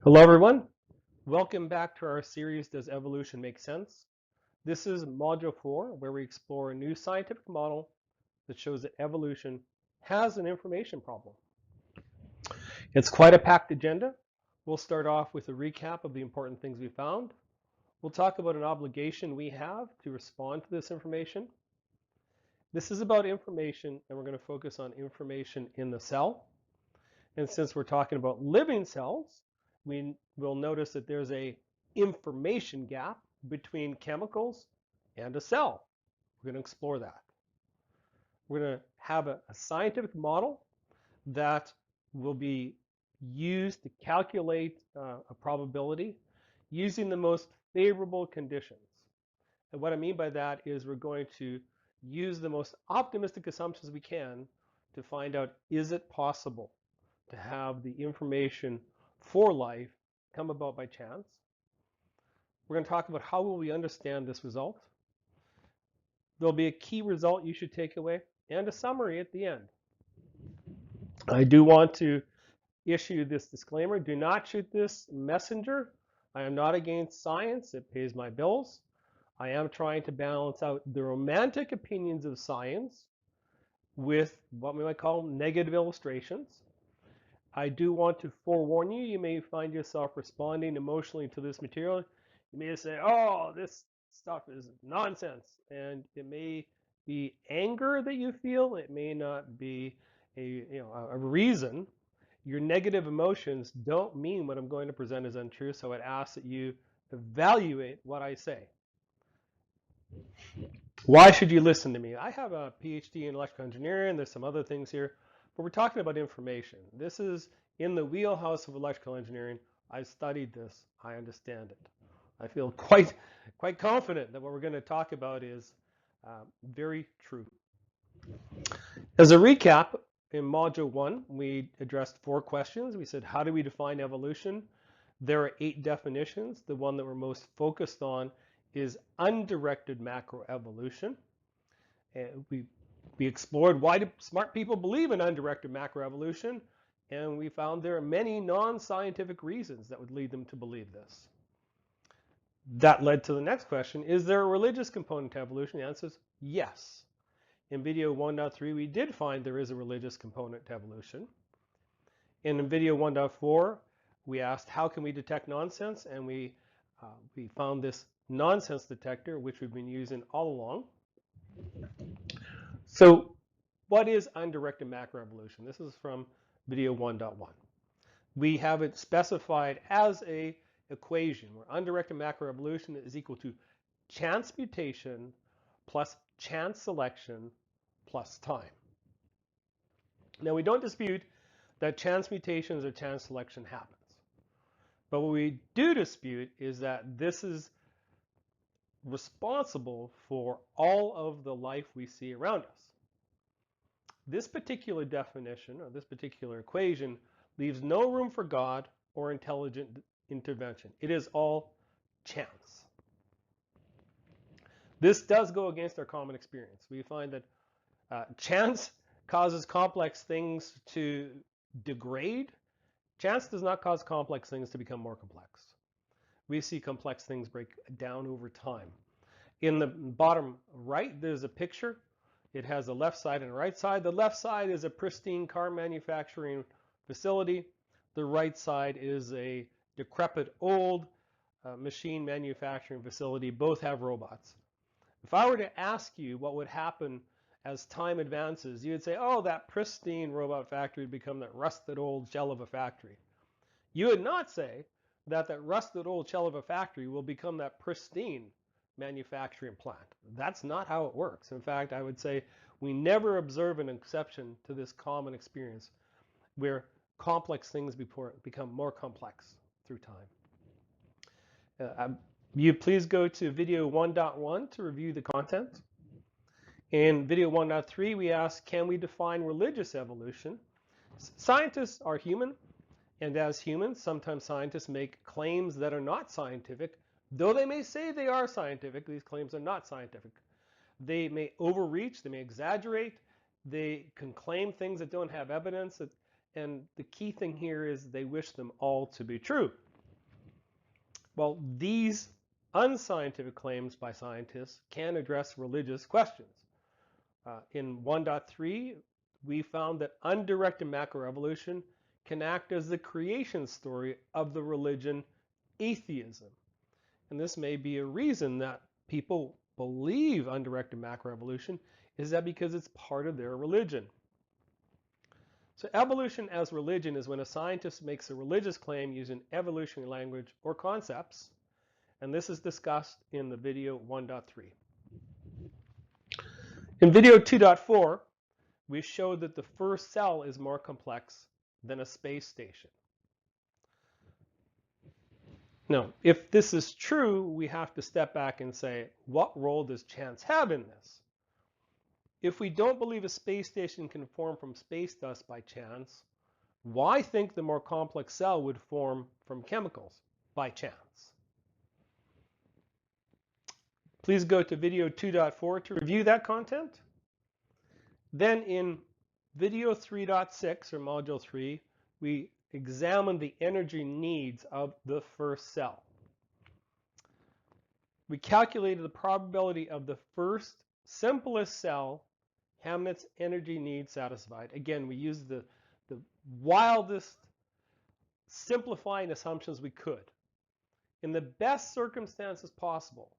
Hello everyone, welcome back to our series, Does Evolution Make Sense? This is Module 4, where we explore a new scientific model that shows that evolution has an information problem. It's quite a packed agenda. We'll start off with a recap of the important things we found. We'll talk about an obligation we have to respond to this information. This is about information, and we're going to focus on information in the cell. And since we're talking about living cells, we will notice that there's a information gap between chemicals and a cell. We're going to explore that. We're going to have a scientific model that will be used to calculate a probability using the most favorable conditions. And what I mean by that is we're going to use the most optimistic assumptions we can to find out, is it possible to have the information for life come about by chance? We're going to talk about how will we understand this result. There'll be a key result you should take away and a summary at the end. I do want to issue this disclaimer. Do not shoot this messenger. I am not against science. It pays my bills. I am trying to balance out the romantic opinions of science with what we might call negative illustrations. I do want to forewarn you, you may find yourself responding emotionally to this material. You may say, oh, this stuff is nonsense. And it may be anger that you feel. It may not be a reason. Your negative emotions don't mean what I'm going to present is untrue. So I'd ask that you evaluate what I say. Why should you listen to me? I have a PhD in electrical engineering. There's some other things here, but we're talking about information. This is in the wheelhouse of electrical engineering. I've studied this. I understand it. I feel quite confident that what we're going to talk about is very true. As a recap, in Module 1, we addressed 4 questions. We said, how do we define evolution? There are 8 definitions. The one that we're most focused on is undirected macroevolution. And we explored why do smart people believe in undirected macroevolution, and we found there are many non-scientific reasons that would lead them to believe this. That led to the next question, is there a religious component to evolution? The answer is yes. In video 1.3, we did find there is a religious component to evolution. In video 1.4, we asked how can we detect nonsense, and we found this nonsense detector, which we've been using all along. So what is undirected macroevolution? This is from video 1.1. We have it specified as a equation where undirected macroevolution is equal to chance mutation plus chance selection plus time. Now, we don't dispute that chance mutations or chance selection happens. But what we do dispute is that this is responsible for all of the life we see around us. This particular definition, or this particular equation, leaves no room for God or intelligent intervention. It is all chance. This does go against our common experience. We find that chance causes complex things to degrade. Chance does not cause complex things to become more complex. We see complex things break down over time. In the bottom right, there's a picture. It has a left side and a right side. The left side is a pristine car manufacturing facility. The right side is a decrepit old machine manufacturing facility. Both have robots. If I were to ask you what would happen as time advances, you would say, oh, that pristine robot factory would become that rusted old shell of a factory. You would not say that that rusted old shell of a factory will become that pristine manufacturing plant. That's not how it works. In fact, I would say we never observe an exception to this common experience where complex things become more complex through time. You please go to video 1.1 to review the content. In video 1.3, we asked, can we define religious evolution? Scientists are human, and as humans, sometimes scientists make claims that are not scientific. Though they may say they are scientific, these claims are not scientific. They may overreach, they may exaggerate, they can claim things that don't have evidence, and the key thing here is they wish them all to be true. Well, these unscientific claims by scientists can address religious questions. In 1.3, we found that undirected macroevolution can act as the creation story of the religion atheism. And this may be a reason that people believe undirected macroevolution is that because it's part of their religion. So evolution as religion is when a scientist makes a religious claim using evolutionary language or concepts, and this is discussed in the video 1.3. In video 2.4, we showed that the first cell is more complex than a space station. Now, if this is true, we have to step back and say, what role does chance have in this? If we don't believe a space station can form from space dust by chance, why think the more complex cell would form from chemicals by chance? Please go to video 2.4 to review that content. Then in video 3.6 or module 3, we examine the energy needs of the first cell. We calculated the probability of the first simplest cell having its energy needs satisfied. Again, we used the wildest simplifying assumptions we could. In the best circumstances possible,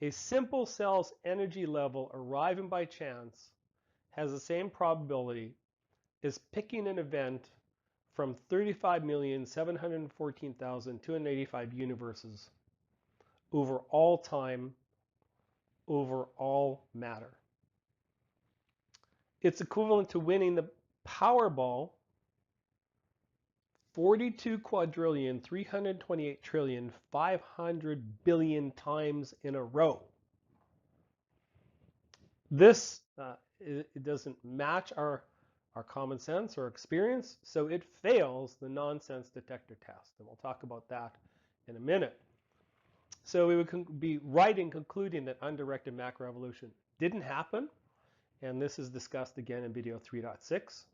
a simple cell's energy level arriving by chance has the same probability as picking an event from 35,714,285 universes over all time, over all matter. It's equivalent to winning the Powerball 42 quadrillion, 328 trillion, 500 billion times in a row. This it doesn't match our common sense or experience, so it fails the nonsense detector test. And we'll talk about that in a minute. So we would be right in concluding that undirected macroevolution didn't happen, and this is discussed again in video 3.6.